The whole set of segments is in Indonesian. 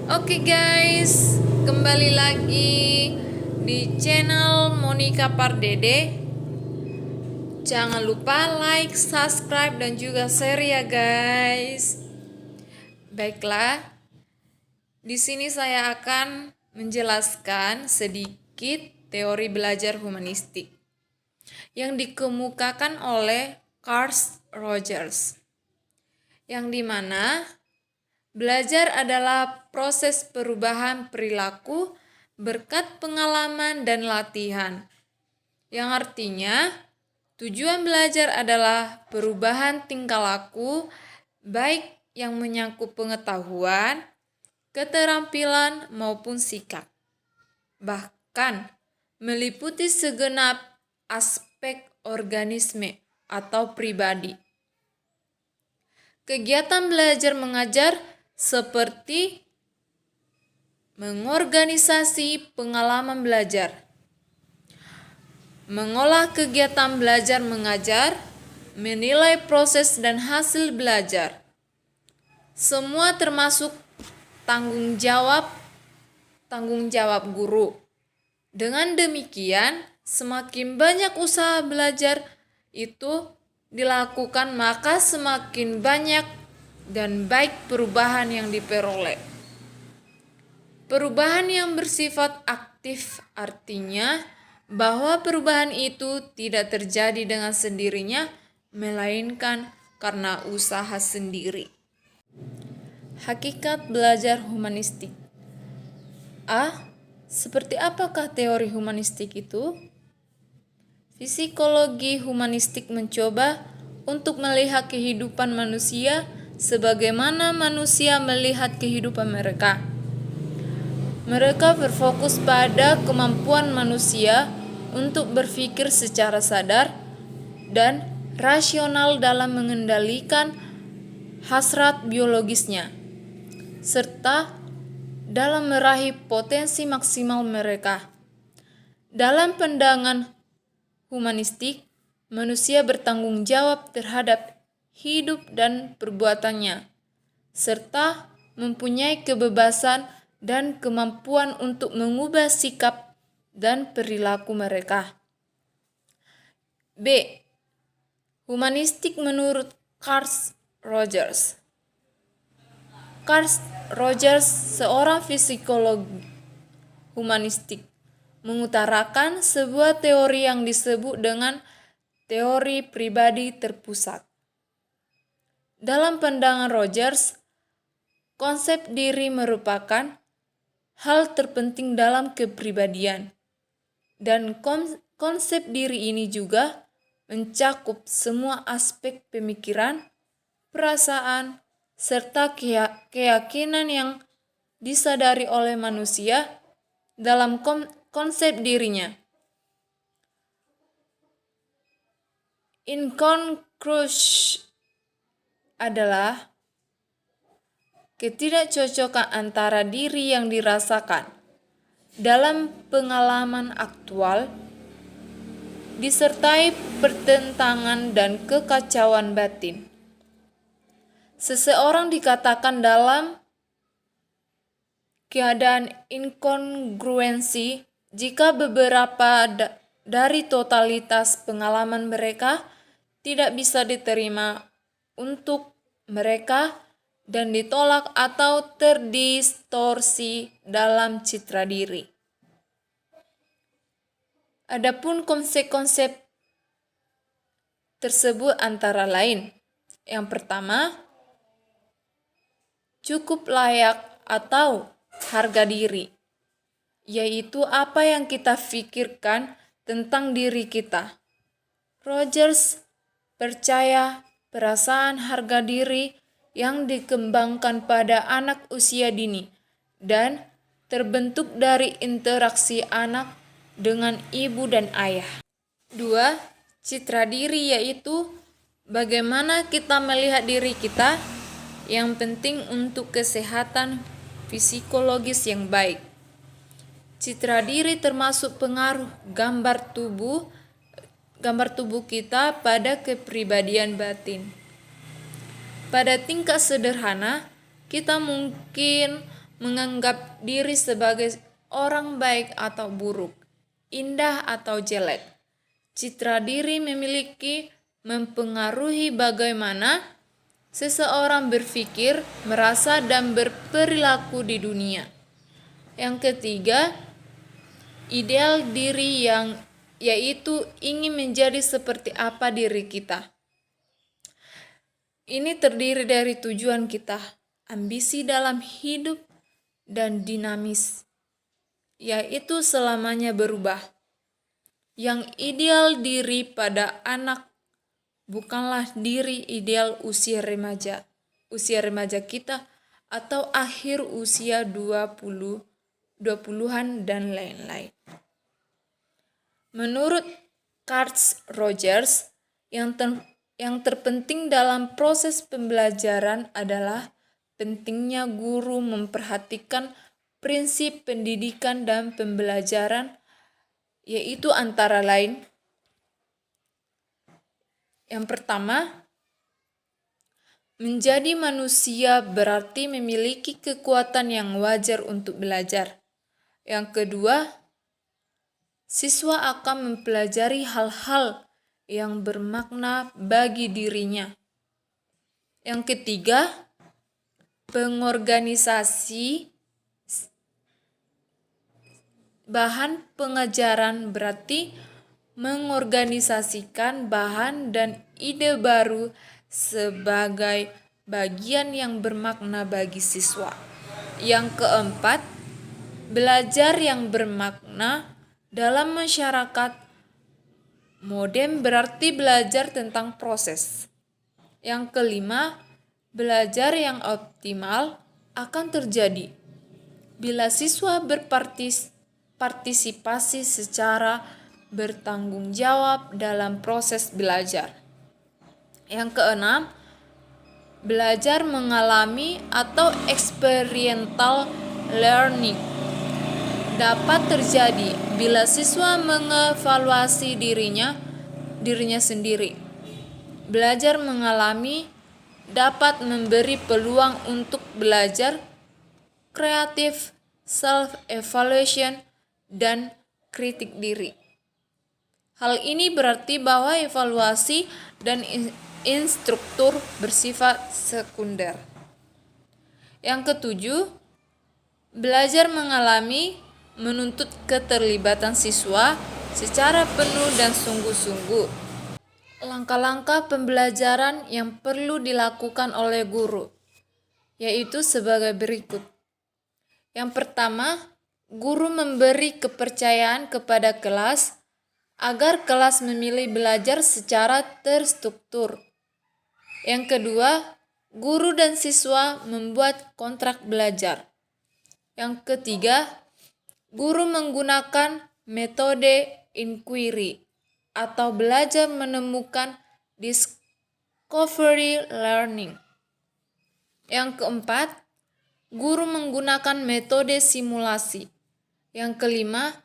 Oke guys, kembali lagi di channel Monica Pardede. Jangan lupa like, subscribe, dan juga share ya guys. Baiklah, di sini saya akan menjelaskan sedikit teori belajar humanistik yang dikemukakan oleh Carl Rogers, yang dimana belajar adalah proses perubahan perilaku berkat pengalaman dan latihan, yang artinya tujuan belajar adalah perubahan tingkah laku baik yang menyangkut pengetahuan, keterampilan maupun sikap, bahkan meliputi segenap aspek organisme atau pribadi. Kegiatan belajar mengajar seperti mengorganisasi pengalaman belajar, mengolah kegiatan belajar mengajar, menilai proses dan hasil belajar. Semua termasuk tanggung jawab guru. Dengan demikian, semakin banyak usaha belajar itu dilakukan, maka semakin banyak dan baik perubahan yang diperoleh. Perubahan yang bersifat aktif artinya bahwa perubahan itu tidak terjadi dengan sendirinya, melainkan karena usaha sendiri. Hakikat belajar humanistik. Seperti apakah teori humanistik itu? Psikologi humanistik mencoba untuk melihat kehidupan manusia sebagaimana manusia melihat kehidupan mereka. Mereka berfokus pada kemampuan manusia untuk berpikir secara sadar dan rasional dalam mengendalikan hasrat biologisnya, serta dalam meraih potensi maksimal mereka. Dalam pandangan humanistik, manusia bertanggung jawab terhadap hidup dan perbuatannya, serta mempunyai kebebasan dan kemampuan untuk mengubah sikap dan perilaku mereka. B. Humanistik menurut Carl Rogers. Carl Rogers, seorang psikolog humanistik, mengutarakan sebuah teori yang disebut dengan teori pribadi terpusat. Dalam pandangan Rogers, konsep diri merupakan hal terpenting dalam kepribadian, dan konsep diri ini juga mencakup semua aspek pemikiran, perasaan, serta keyakinan yang disadari oleh manusia dalam konsep dirinya. In conclusion adalah ketidakcocokan antara diri yang dirasakan dalam pengalaman aktual disertai pertentangan dan kekacauan batin. Seseorang dikatakan dalam keadaan inkongruensi jika beberapa dari totalitas pengalaman mereka tidak bisa diterima untuk mereka dan ditolak atau terdistorsi dalam citra diri. Adapun konsep-konsep tersebut antara lain: yang pertama, cukup layak atau harga diri, yaitu apa yang kita pikirkan tentang diri kita. Rogers percaya perasaan harga diri yang dikembangkan pada anak usia dini dan terbentuk dari interaksi anak dengan ibu dan ayah. 2. Citra diri, yaitu bagaimana kita melihat diri kita, yang penting untuk kesehatan psikologis yang baik. Citra diri termasuk pengaruh gambar tubuh kita pada kepribadian batin. Pada tingkat sederhana, kita mungkin menganggap diri sebagai orang baik atau buruk, indah atau jelek. Citra diri mempengaruhi bagaimana seseorang berpikir, merasa, dan berperilaku di dunia. Yang ketiga, ideal diri yaitu ingin menjadi seperti apa diri kita. Ini terdiri dari tujuan kita, ambisi dalam hidup, dan dinamis, yaitu selamanya berubah. Yang ideal diri pada anak bukanlah diri ideal usia remaja kita atau akhir usia 20-an dan lain-lain. Menurut Carl Rogers, yang terpenting dalam proses pembelajaran adalah pentingnya guru memperhatikan prinsip pendidikan dan pembelajaran, yaitu antara lain: yang pertama, menjadi manusia berarti memiliki kekuatan yang wajar untuk belajar. Yang kedua, siswa akan mempelajari hal-hal yang bermakna bagi dirinya. Yang ketiga, pengorganisasi bahan pengajaran berarti mengorganisasikan bahan dan ide baru sebagai bagian yang bermakna bagi siswa. Yang keempat, belajar yang bermakna dalam masyarakat modern berarti belajar tentang proses. Yang kelima, belajar yang optimal akan terjadi bila siswa berpartisipasi secara bertanggung jawab dalam proses belajar. Yang keenam, belajar mengalami atau experiential learning dapat terjadi bila siswa mengevaluasi dirinya sendiri. Belajar mengalami dapat memberi peluang untuk belajar kreatif, self-evaluation, dan kritik diri. Hal ini berarti bahwa evaluasi dan instruktur bersifat sekunder. Yang ketujuh, belajar mengalami menuntut keterlibatan siswa secara penuh dan sungguh-sungguh. Langkah-langkah pembelajaran yang perlu dilakukan oleh guru, yaitu sebagai berikut. Yang pertama, guru memberi kepercayaan kepada kelas agar kelas memilih belajar secara terstruktur. Yang kedua, guru dan siswa membuat kontrak belajar. Yang ketiga, guru menggunakan metode inquiry atau belajar menemukan discovery learning. Yang keempat, guru menggunakan metode simulasi. Yang kelima,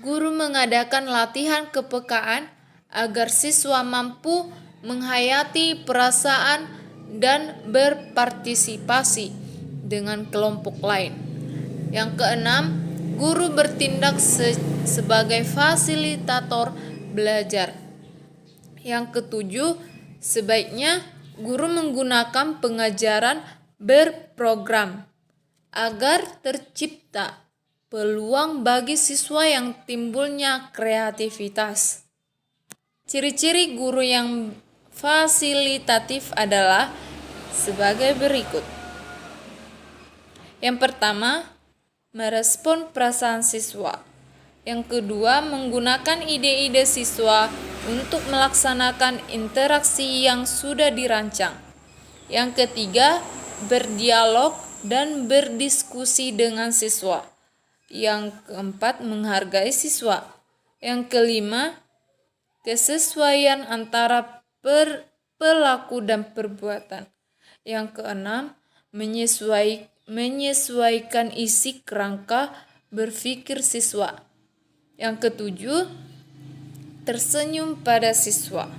guru mengadakan latihan kepekaan agar siswa mampu menghayati perasaan dan berpartisipasi dengan kelompok lain. Yang keenam, guru bertindak sebagai fasilitator belajar. Yang ketujuh, sebaiknya guru menggunakan pengajaran berprogram agar tercipta peluang bagi siswa yang timbulnya kreativitas. Ciri-ciri guru yang fasilitatif adalah sebagai berikut. Yang pertama, merespon perasaan siswa. Yang kedua, menggunakan ide-ide siswa untuk melaksanakan interaksi yang sudah dirancang. Yang ketiga, berdialog dan berdiskusi dengan siswa. Yang keempat, menghargai siswa. Yang kelima, kesesuaian antara perilaku dan perbuatan. Yang keenam, menyesuaikan isi kerangka berpikir siswa. Yang ketujuh, tersenyum pada siswa.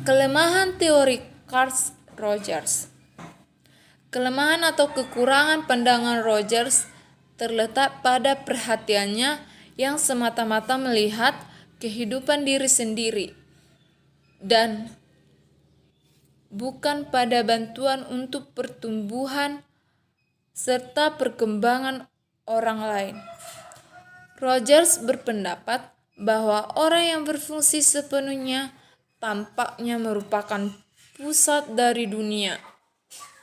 Kelemahan teori Carl Rogers. Kelemahan atau kekurangan pandangan Rogers terletak pada perhatiannya yang semata-mata melihat kehidupan diri sendiri dan bukan pada bantuan untuk pertumbuhan serta perkembangan orang lain. Rogers berpendapat bahwa orang yang berfungsi sepenuhnya tampaknya merupakan pusat dari dunia,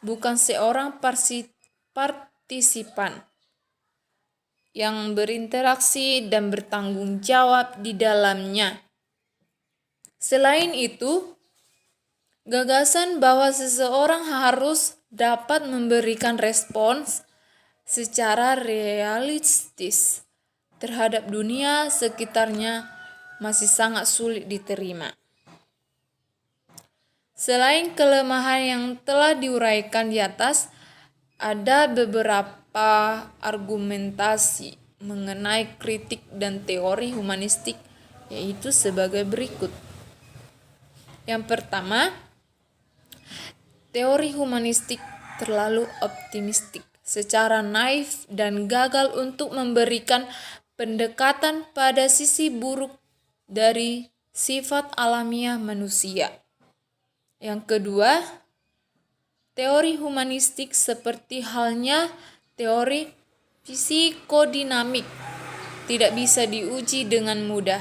bukan seorang partisipan yang berinteraksi dan bertanggung jawab di dalamnya. Selain itu, gagasan bahwa seseorang harus dapat memberikan respons secara realistis terhadap dunia sekitarnya masih sangat sulit diterima. Selain kelemahan yang telah diuraikan di atas, ada beberapa argumentasi mengenai kritik dan teori humanistik, yaitu sebagai berikut. Yang pertama, teori humanistik terlalu optimistik, secara naif dan gagal untuk memberikan pendekatan pada sisi buruk dari sifat alamiah manusia. Yang kedua, teori humanistik seperti halnya teori psikodinamik tidak bisa diuji dengan mudah.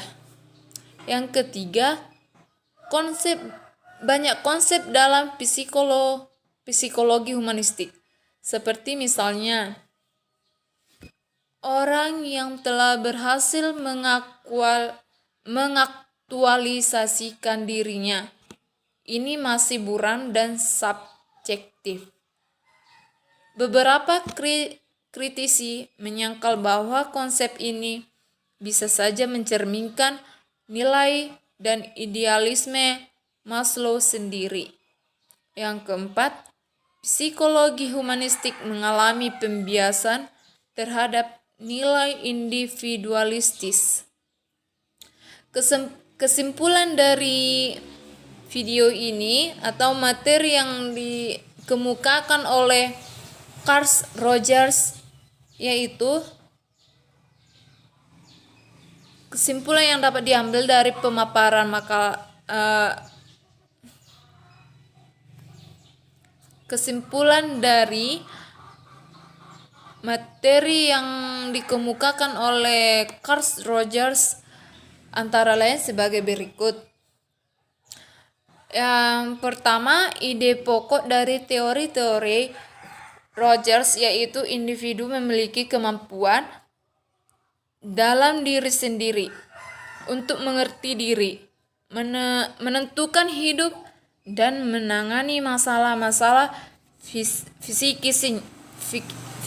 Yang ketiga, banyak konsep dalam psikologi humanistik, seperti misalnya orang yang telah berhasil mengaktualisasikan dirinya. Ini masih buram dan subjektif. Beberapa kritisi menyangkal bahwa konsep ini bisa saja mencerminkan nilai dan idealisme Maslow sendiri. Yang keempat, psikologi humanistik mengalami pembiasan terhadap nilai individualistis. Kesimpulan dari video ini atau materi yang dikemukakan oleh Carl Rogers, yaitu kesimpulan yang dapat diambil dari pemaparan kesimpulan dari materi yang dikemukakan oleh Carl Rogers antara lain sebagai berikut. Yang pertama, ide pokok dari teori-teori Rogers yaitu individu memiliki kemampuan dalam diri sendiri untuk mengerti diri, menentukan hidup, dan menangani masalah-masalah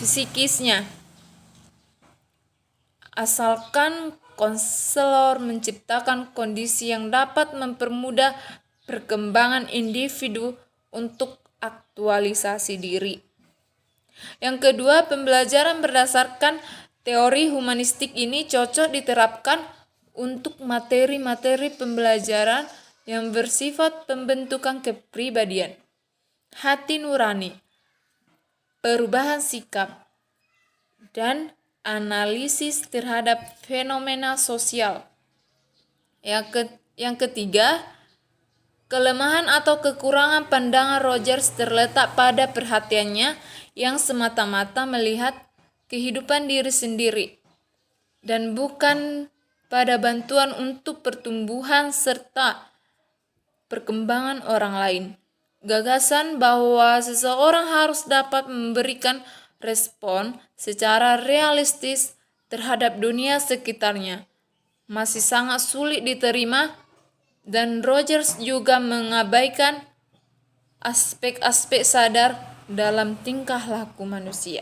fisikisnya. Asalkan konselor menciptakan kondisi yang dapat mempermudah perkembangan individu untuk aktualisasi diri. Yang kedua, pembelajaran berdasarkan teori humanistik ini cocok diterapkan untuk materi-materi pembelajaran yang bersifat pembentukan kepribadian, hati nurani, perubahan sikap, dan analisis terhadap fenomena sosial. Yang ketiga, kelemahan atau kekurangan pandangan Rogers terletak pada perhatiannya yang semata-mata melihat kehidupan diri sendiri dan bukan pada bantuan untuk pertumbuhan serta perkembangan orang lain. Gagasan bahwa seseorang harus dapat memberikan respon secara realistis terhadap dunia sekitarnya masih sangat sulit diterima, dan Rogers juga mengabaikan aspek-aspek sadar dalam tingkah laku manusia.